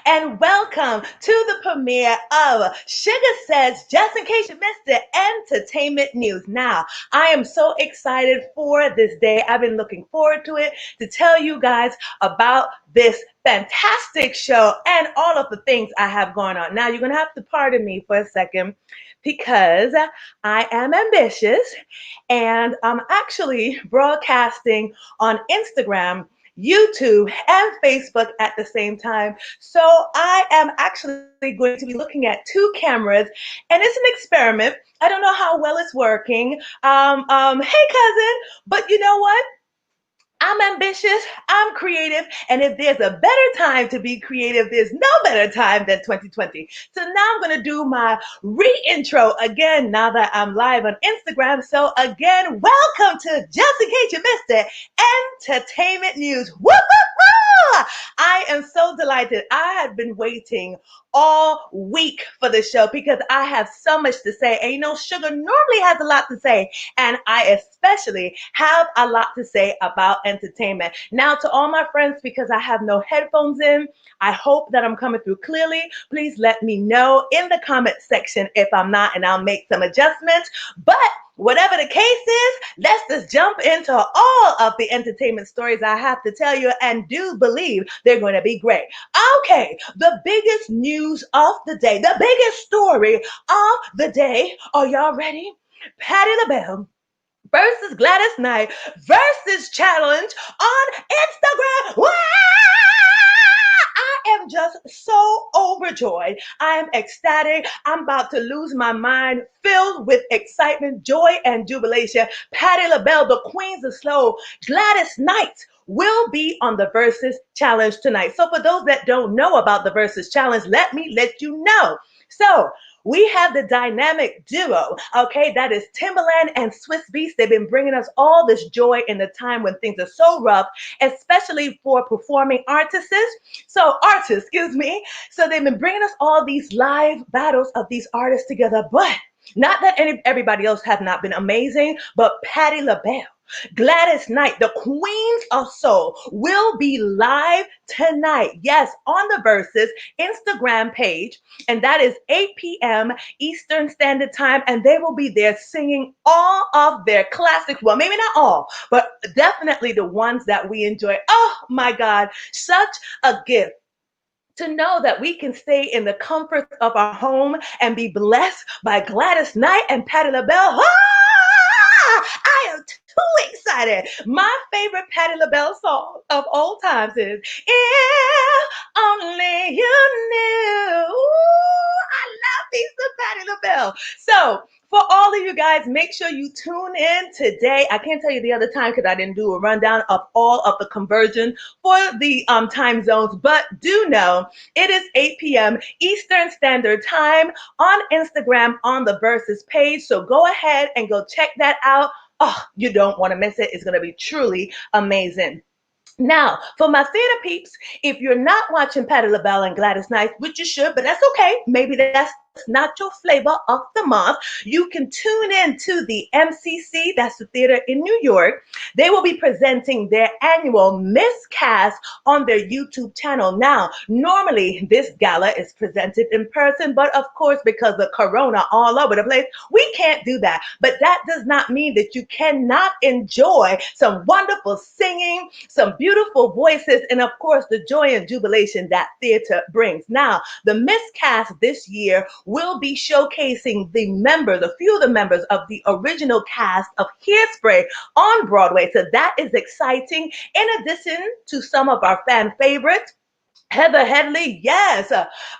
and welcome to the premiere of Shuga Says, just in case you missed it, entertainment news. Now, I am so excited for this day. I've been looking forward to it to tell you guys about this fantastic show and all of the things I have going on. Now, you're going to have to pardon me for a second because I am ambitious and I'm actually broadcasting on Instagram, YouTube, and Facebook at the same time. So I am actually going to be looking at two cameras, and it's an experiment. I don't know how well it's working. Hey cousin, but you know what? I'm ambitious, I'm creative, and if there's a better time to be creative, there's no better time than 2020. So now I'm going to do my re-intro again now that I'm live on Instagram. So again, welcome to Just in Case You Missed It, Entertainment News. Woo, woo, woo! I am so delighted. I have been waiting all week for the show because I have so much to say. And you know, Sugar normally has a lot to say, and I especially have a lot to say about entertainment. Now, to all my friends, because I have no headphones in, I hope that I'm coming through clearly. Please let me know in the comment section if I'm not, and I'll make some adjustments. But whatever the case is, let's just jump into all of the entertainment stories I have to tell you, and do believe they're going to be great. Okay, the biggest news of the day, the biggest story of the day. Are y'all ready? Patti LaBelle versus Gladys Knight versus challenge on Instagram. Wah! I am just so overjoyed. I am ecstatic. I'm about to lose my mind, filled with excitement, joy, and jubilation. Patti LaBelle, the Queens of Slow, Gladys Knight will be on the Versus Challenge tonight. So for those that don't know about the Versus Challenge, let me let you know. So we have the dynamic duo, okay? That is Timbaland and Swiss Beast. They've been bringing us all this joy in the time when things are so rough, especially for performing artists. Excuse me. So they've been bringing us all these live battles of these artists together, but not that everybody else have not been amazing, but Patti LaBelle, Gladys Knight, the Queens of Soul, will be live tonight. Yes, on the Versus Instagram page, and that is 8 p.m. Eastern Standard Time, and they will be there singing all of their classics. Well, maybe not all, but definitely the ones that we enjoy. Oh my God, such a gift to know that we can stay in the comfort of our home and be blessed by Gladys Knight and Patti LaBelle. I am too excited. My favorite Patti LaBelle song of all times is If Only You Knew. Ooh, I love me some Patti LaBelle. So for all of you guys, make sure you tune in today. I can't tell you the other time because I didn't do a rundown of all of the conversion for the time zones, but do know it is 8 p.m. Eastern Standard Time on Instagram on the Versus page. So go ahead and go check that out. Oh, you don't want to miss it. It's going to be truly amazing. Now, for my theater peeps, if you're not watching Patti LaBelle and Gladys Knight, which you should, but that's okay. Maybe that's not your flavor of the month. You can tune in to the MCC, that's the theater in New York. They will be presenting their annual Miscast on their YouTube channel. Now, normally this gala is presented in person, but of course, because of Corona all over the place, we can't do that. But that does not mean that you cannot enjoy some wonderful singing, some beautiful voices, and of course, the joy and jubilation that theater brings. Now, the Miscast this year will be showcasing a few of the members of the original cast of Hairspray on Broadway. So that is exciting. In addition to some of our fan favorites, Heather Headley, yes.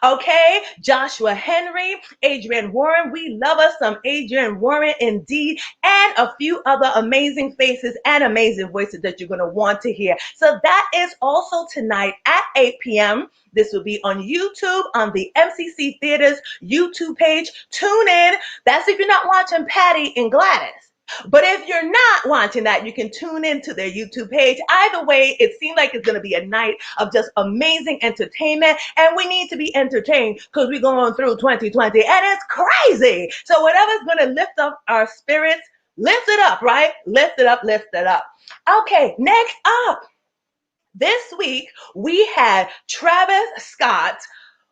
Okay. Joshua Henry, Adrienne Warren. We love us some Adrienne Warren indeed. And a few other amazing faces and amazing voices that you're going to want to hear. So that is also tonight at 8 p.m. This will be on YouTube on the MCC Theaters YouTube page. Tune in. That's if you're not watching Patti and Gladys. But if you're not watching that, you can tune into their YouTube page. Either way, it seems like it's going to be a night of just amazing entertainment. And we need to be entertained because we're going through 2020 and it's crazy. So whatever's going to lift up our spirits, lift it up, right? Lift it up, lift it up. Okay, next up. This week, we had Travis Scott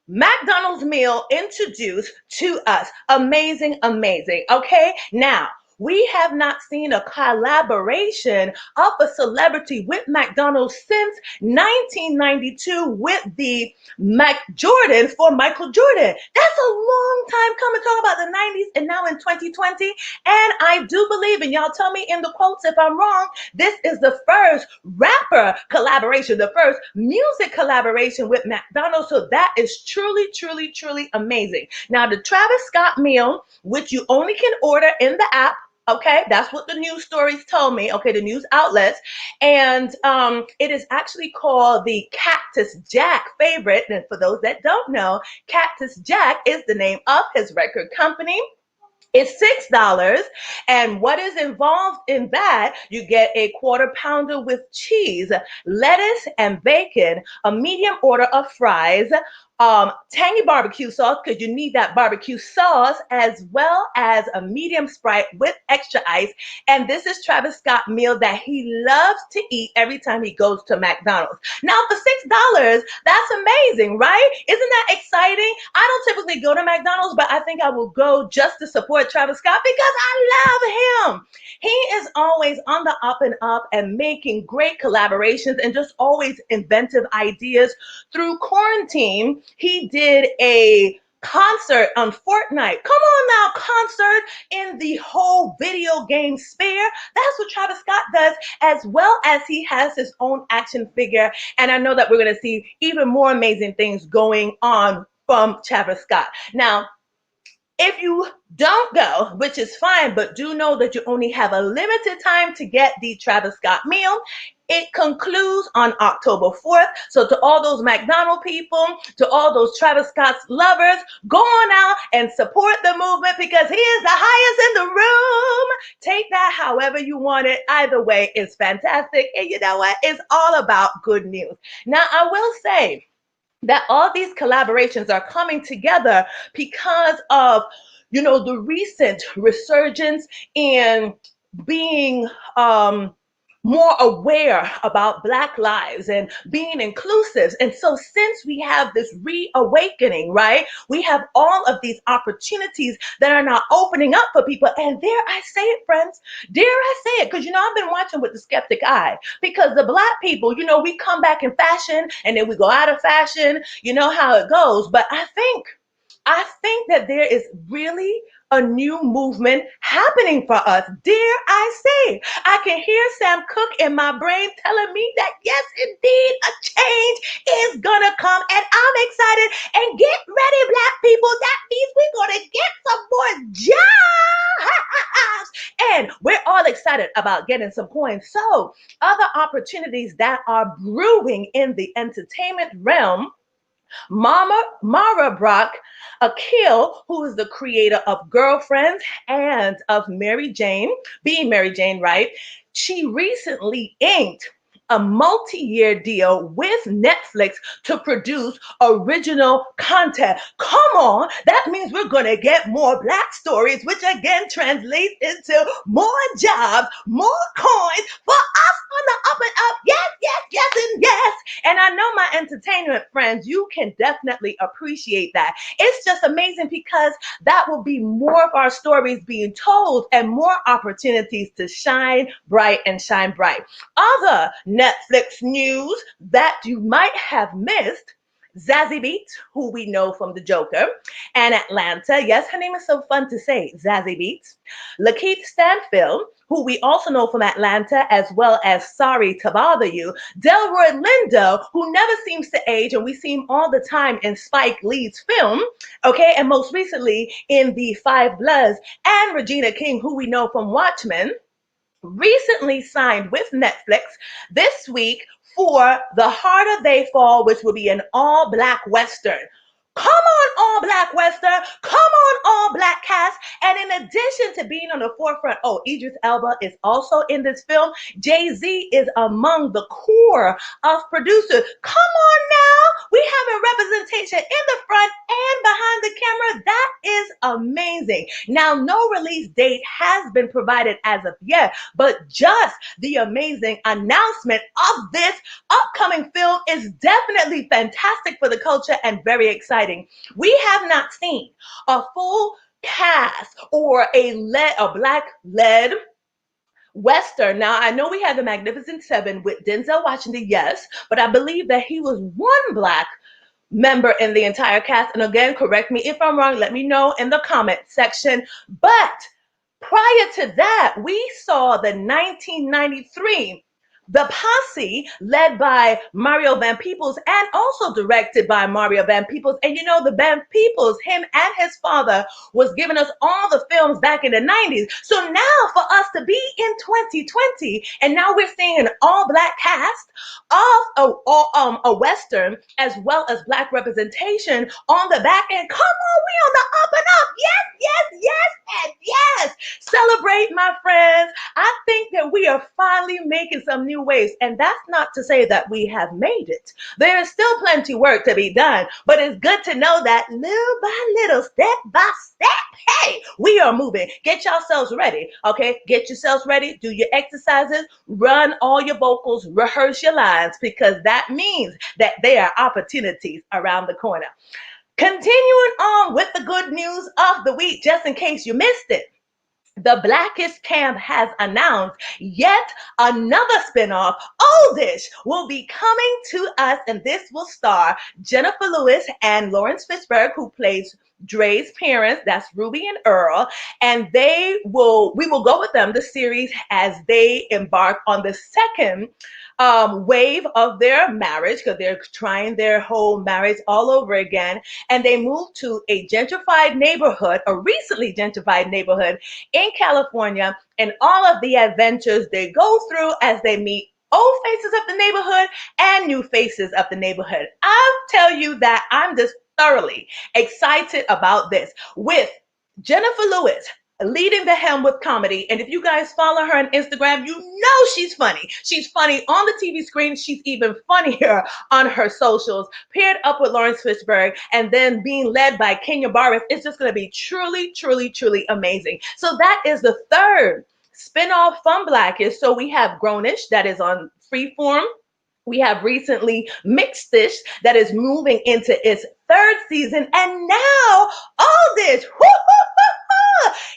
McDonald's meal introduced to us. Amazing, amazing. Okay, now we have not seen a collaboration of a celebrity with McDonald's since 1992 with the Mac Jordans for Michael Jordan. That's a long time coming. Talk about the 90s and now in 2020. And I do believe, and y'all tell me in the quotes if I'm wrong, this is the first rapper collaboration, the first music collaboration with McDonald's. So that is truly, truly, truly amazing. Now, the Travis Scott meal, which you only can order in the app. Okay, that's what the news stories told me. Okay, the news outlets. And it is actually called the Cactus Jack favorite. And for those that don't know, Cactus Jack is the name of his record company. It's $6. And what is involved in that? You get a quarter pounder with cheese, lettuce, and bacon, a medium order of fries, tangy barbecue sauce, because you need that barbecue sauce, as well as a medium Sprite with extra ice. And this is Travis Scott meal that he loves to eat every time he goes to McDonald's. Now, for $6, that's amazing, right? Isn't that exciting? I don't typically go to McDonald's, but I think I will go just to support Travis Scott because I love him. He is always on the up and up and making great collaborations and just always inventive ideas. Through quarantine, he did a concert on Fortnite. Come on now, concert in the whole video game sphere. That's what Travis Scott does, as well as he has his own action figure. And I know that we're going to see even more amazing things going on from Travis Scott. Now, if you don't go, which is fine, but do know that you only have a limited time to get the Travis Scott meal. It concludes on October 4th. So to all those McDonald's people, to all those Travis Scott's lovers, go on out and support the movement because he is the highest in the room. Take that however you want it. Either way is fantastic. And you know what? It's all about good news. Now, I will say that all these collaborations are coming together because of, the recent resurgence in being more aware about Black lives and being inclusive. And so since we have this reawakening, right, we have all of these opportunities that are now opening up for people. And dare I say it, friends, dare I say it, because, I've been watching with the skeptic eye, because the Black people, we come back in fashion and then we go out of fashion. You know how it goes. But I think that there is really a new movement happening for us. Dare I say, I can hear Sam Cooke in my brain telling me that yes, indeed, a change is gonna come, and I'm excited. And get ready, Black people. That means we're gonna get some more jobs, and we're all excited about getting some coins. So, other opportunities that are brewing in the entertainment realm. Mara Brock Akil, who is the creator of Girlfriends and of Mary Jane, being Mary Jane, right? She recently inked a multi-year deal with Netflix to produce original content. Come on, that means we're going to get more Black stories, which again translates into more jobs, more coins for us on the up and up. Yes, yes, yes, and yes. And I know my entertainment friends, you can definitely appreciate that. It's just amazing because that will be more of our stories being told and more opportunities to shine bright and shine bright. Other Netflix news that you might have missed: Zazie Beetz, who we know from The Joker, and Atlanta. Yes, her name is so fun to say, Zazie Beetz. Lakeith Stanfield, who we also know from Atlanta, as well as Sorry to Bother You. Delroy Lindo, who never seems to age, and we see him all the time in Spike Lee's film, okay, and most recently in The Five Bloods. And Regina King, who we know from Watchmen, recently signed with Netflix this week for The Harder They Fall, which will be an all-Black Western. Come on, all Black Western. Come on, all Black cast. And in addition to being on the forefront, Idris Elba is also in this film. Jay-Z is among the core of producers. Come on now. We having representation in the front and behind the camera. That is amazing. Now, no release date has been provided as of yet, but just the amazing announcement of this upcoming film is definitely fantastic for the culture and very exciting. We have not seen a full cast or a black led Western. Now, I know we had the Magnificent Seven with Denzel Washington, yes, but I believe that he was one black member in the entire cast. And again, correct me if I'm wrong, let me know in the comment section. But prior to that, we saw the 1993 The Posse, led by Mario Van Peebles and also directed by Mario Van Peebles. And you know, the Van Peebles, him and his father, was giving us all the films back in the 90s. So now for us to be in 2020, and now we're seeing an all-black cast of a Western, as well as black representation on the back end. Come on, we on the up and up. Yes, yes, yes, and yes. Celebrate, my friends. I think that we are finally making some new waves. And that's not to say that we have made it. There is still plenty work to be done, but it's good to know that little by little, step by step, hey, we are moving. Get yourselves ready, okay? Get yourselves ready, do your exercises, run all your vocals, rehearse your lines, because that means that there are opportunities around the corner. Continuing on with the good news of the week, just in case you missed it. The Blackest Camp has announced yet another spinoff. Oldish will be coming to us, and this will star Jennifer Lewis and Lawrence Fishburne, who plays Dre's parents. That's Ruby and Earl. And we will go with them, the series, as they embark on the second wave of their marriage, because they're trying their whole marriage all over again. And they move to a gentrified neighborhood, a recently gentrified neighborhood in California, and all of the adventures they go through as they meet old faces of the neighborhood and new faces of the neighborhood. I'll tell you that I'm just thoroughly excited about this, with Jennifer Lewis leading the helm with comedy. And if you guys follow her on Instagram, you know she's funny. She's funny on the TV screen. She's even funnier on her socials, paired up with Lawrence Fishburne, and then being led by Kenya Barris. It's just going to be truly, truly, truly amazing. So that is the third spinoff from Blackish. So we have Grownish, that is on Freeform. We have recently Mixedish, that is moving into its third season. And now Oldish.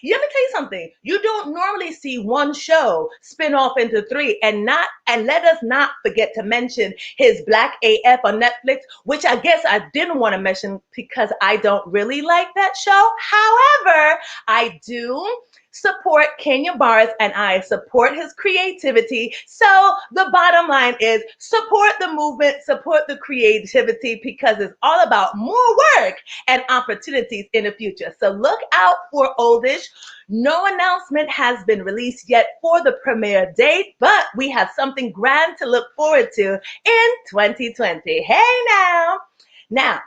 Let me tell you something. You don't normally see one show spin off into three, and let us not forget to mention his Black AF on Netflix, which I guess I didn't want to mention because I don't really like that show. However, I do support Kenya Barris and I support his creativity. So the bottom line is support the movement, support the creativity, because it's all about more work and opportunities in the future. So look out for Oldish. No announcement has been released yet for the premiere date, but we have something grand to look forward to in 2020. Hey now,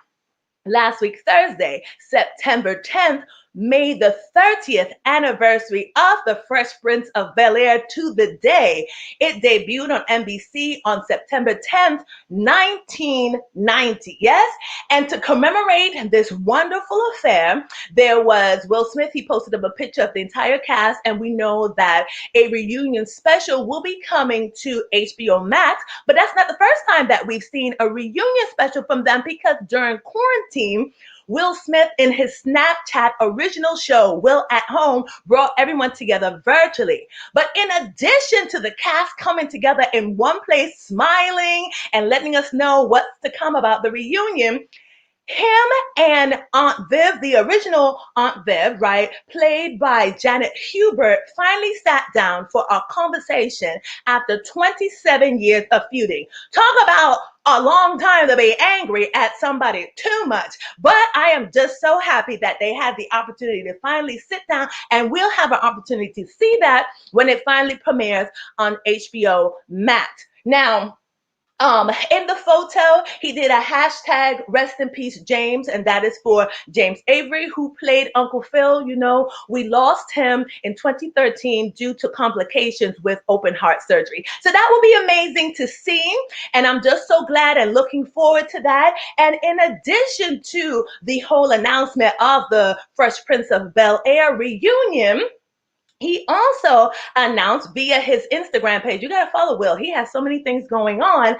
last week, Thursday, September 10th, made the 30th anniversary of The Fresh Prince of Bel-Air to the day. It debuted on NBC on September 10th, 1990. Yes? And to commemorate this wonderful affair, there was Will Smith. He posted up a picture of the entire cast, and we know that a reunion special will be coming to HBO Max. But that's not the first time that we've seen a reunion special from them, because during quarantine, Will Smith, in his Snapchat original show, Will at Home, brought everyone together virtually. But in addition to the cast coming together in one place, smiling and letting us know what's to come about the reunion, him and Aunt Viv, the original Aunt Viv, right, played by Janet Hubert, finally sat down for a conversation after 27 years of feuding. Talk about a long time to be angry at somebody too much. But I am just so happy that they had the opportunity to finally sit down, and we'll have an opportunity to see that when it finally premieres on HBO Max. Now, In the photo, he did a hashtag rest in peace James, and that is for James Avery, who played Uncle Phil. You know, we lost him in 2013 due to complications with open heart surgery. So that will be amazing to see. And I'm just so glad and looking forward to that. And in addition to the whole announcement of the Fresh Prince of Bel-Air reunion, he also announced via his Instagram page. You got to follow Will. He has so many things going on.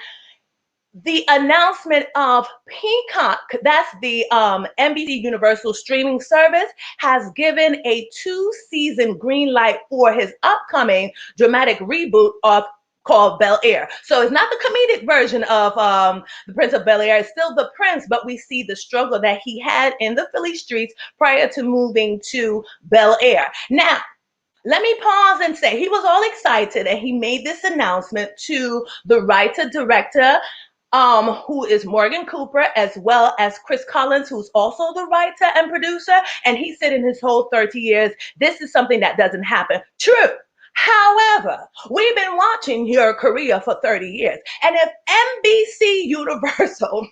The announcement of Peacock, that's the NBC Universal streaming service, has given a 2-season green light for his upcoming dramatic reboot of called Bel Air. So it's not the comedic version of the Prince of Bel Air. It's still the Prince, but we see the struggle that he had in the Philly streets prior to moving to Bel Air. Now, let me pause and say he was all excited and he made this announcement to the writer director, who is Morgan Cooper, as well as Chris Collins, who's also the writer and producer. And he said in his whole 30 years, this is something that doesn't happen. True. However, we've been watching your career for 30 years. And if NBC Universal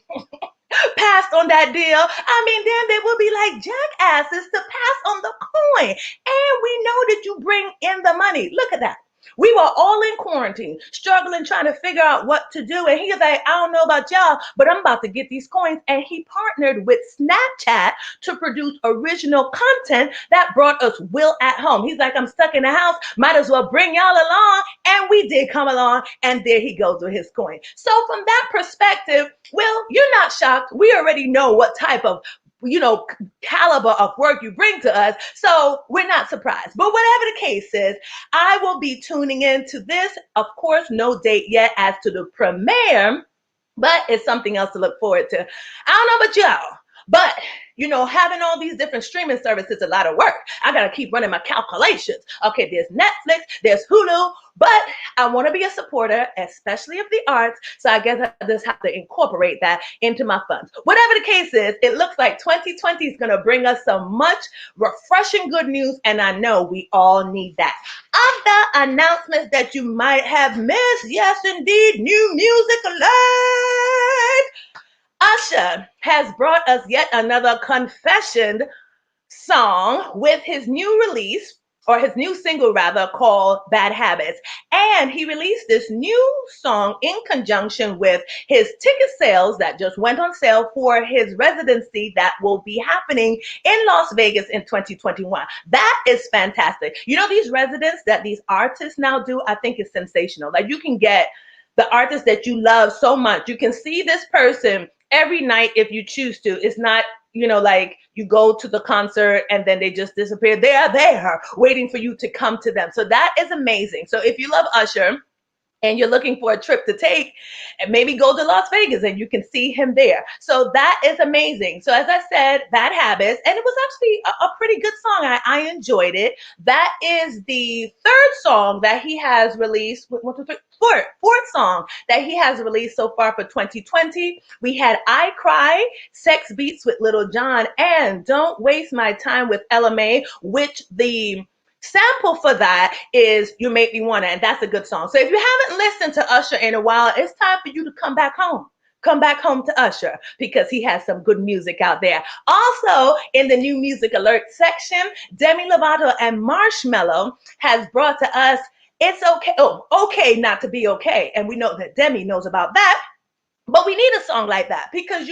passed on that deal, I mean, then they will be like jackasses to pass on the coin. And we know that you bring in the money. Look at that. We were all in quarantine, struggling, trying to figure out what to do. And he was like, I don't know about y'all, but I'm about to get these coins. And he partnered with Snapchat to produce original content that brought us Will at home. He's like, I'm stuck in the house. Might as well bring y'all along. And we did come along. And there he goes with his coin. So from that perspective, Will, you're not shocked. We already know what type of caliber of work you bring to us. So we're not surprised. But whatever the case is, I will be tuning into this. Of course, no date yet as to the premiere, but it's something else to look forward to. I don't know about y'all, but having all these different streaming services is a lot of work. I got to keep running my calculations. Okay, there's Netflix, there's Hulu, but I want to be a supporter, especially of the arts. So I guess I just have to incorporate that into my funds. Whatever the case is, it looks like 2020 is going to bring us some much refreshing good news. And I know we all need that. Other announcements that you might have missed. Yes, indeed. New music alert. Usher has brought us yet another confession song with his new release, or his new single rather, called Bad Habits. And he released this new song in conjunction with his ticket sales that just went on sale for his residency that will be happening in Las Vegas in 2021. That is fantastic. These residents that these artists now do, I think is sensational. Like, you can get the artist that you love so much. You can see this person every night if you choose to. It's not, like you go to the concert and then they just disappear. They are there waiting for you to come to them. So that is amazing. So if you love Usher and you're looking for a trip to take, and maybe go to Las Vegas and you can see him there. So that is amazing. So as I said, Bad Habits, and it was actually a pretty good song. I enjoyed it. That is the third song that he has released. One, two, three, fourth song that he has released so far for 2020. We had I Cry, Sex Beats with Little John, and Don't Waste My Time with LMA, which the sample for that is You Make Me Wanna, and that's a good song. So if you haven't listened to Usher in a while, it's time for you to come back home. Come back home to Usher, because he has some good music out there. Also, in the new music alert section, Demi Lovato and Marshmello has brought to us It's Okay. Oh, okay not to be okay. And we know that Demi knows about that. But we need a song like that because,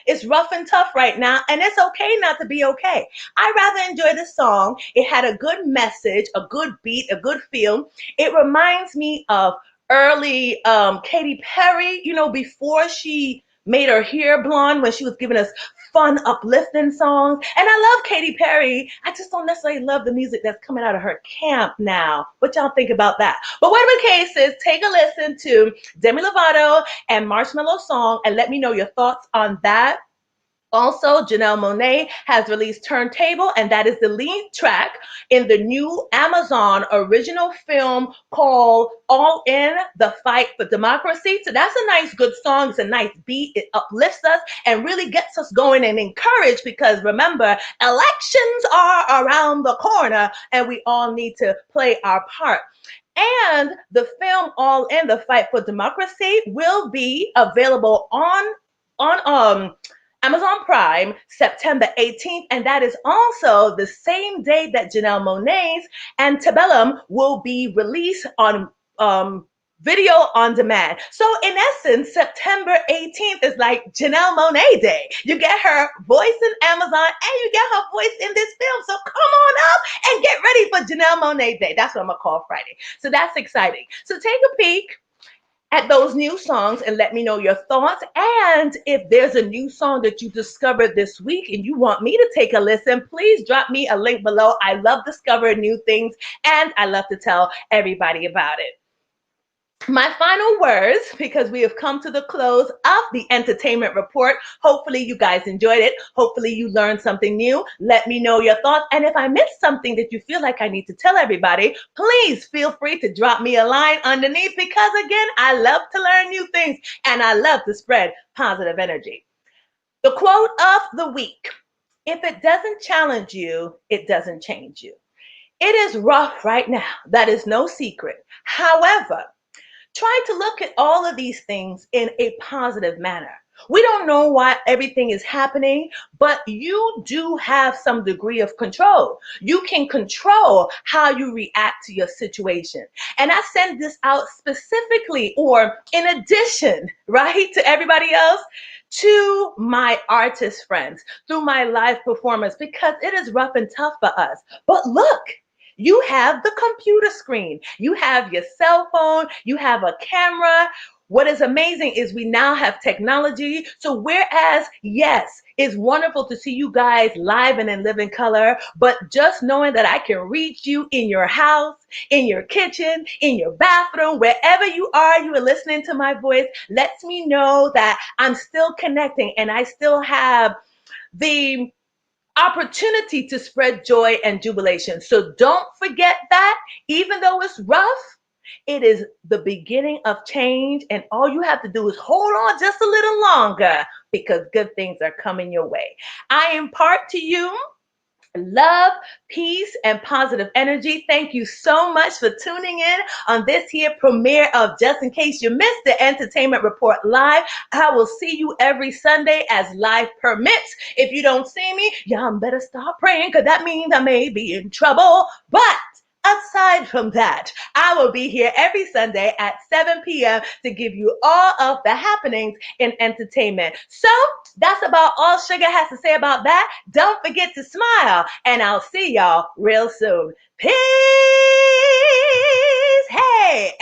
it's rough and tough right now, and it's okay not to be okay. I rather enjoy the song. It had a good message, a good beat, a good feel. It reminds me of early Katy Perry, before she made her hair blonde, when she was giving us fun, uplifting songs. And I love Katy Perry. I just don't necessarily love the music that's coming out of her camp now. What y'all think about that? But whatever the case is, take a listen to Demi Lovato and Marshmello's song and let me know your thoughts on that. Also, Janelle Monáe has released Turntable, and that is the lead track in the new Amazon original film called All In, The Fight for Democracy. So that's a nice, good song. It's a nice beat. It uplifts us and really gets us going and encouraged, because remember, elections are around the corner and we all need to play our part. And the film All In, The Fight for Democracy will be available on Amazon Prime September 18th. And that is also the same day that Janelle Monáe's Antebellum will be released on video on demand. So in essence, September 18th is like Janelle Monáe Day. You get her voice in Amazon and you get her voice in this film. So come on up and get ready for Janelle Monáe Day. That's what I'm gonna call Friday. So that's exciting. So take a peek at those new songs and let me know your thoughts. And if there's a new song that you discovered this week and you want me to take a listen, please drop me a link below. I love discovering new things and I love to tell everybody about it. My final words, because we have come to the close of the entertainment report. Hopefully you guys enjoyed it. Hopefully you learned something new. Let me know your thoughts. And if I missed something that you feel like I need to tell everybody, please feel free to drop me a line underneath, because again, I love to learn new things and I love to spread positive energy. The quote of the week: if it doesn't challenge you, it doesn't change you. It is rough right now. That is no secret. However, try to look at all of these things in a positive manner. We don't know why everything is happening, but you do have some degree of control. You can control how you react to your situation. And I send this out specifically, or in addition, right, to everybody else, to my artist friends through my live performance, because it is rough and tough for us. But look, you have the computer screen, you have your cell phone, you have a camera. What is amazing is we now have technology. So whereas, yes, it's wonderful to see you guys live and in living color, but just knowing that I can reach you in your house, in your kitchen, in your bathroom, wherever you are listening to my voice, lets me know that I'm still connecting and I still have the opportunity to spread joy and jubilation. So don't forget that even though it's rough, it is the beginning of change, and all you have to do is hold on just a little longer, because good things are coming your way. I impart to you love, peace, and positive energy. Thank you so much for tuning in on this here premiere of Just In Case You Missed the Entertainment Report Live. I will see you every Sunday as life permits. If you don't see me, y'all better start praying, because that means I may be in trouble. But aside from that, I will be here every Sunday at 7 p.m. to give you all of the happenings in entertainment. So that's about all Shuga has to say about that. Don't forget to smile, and I'll see y'all real soon. Peace. Hey.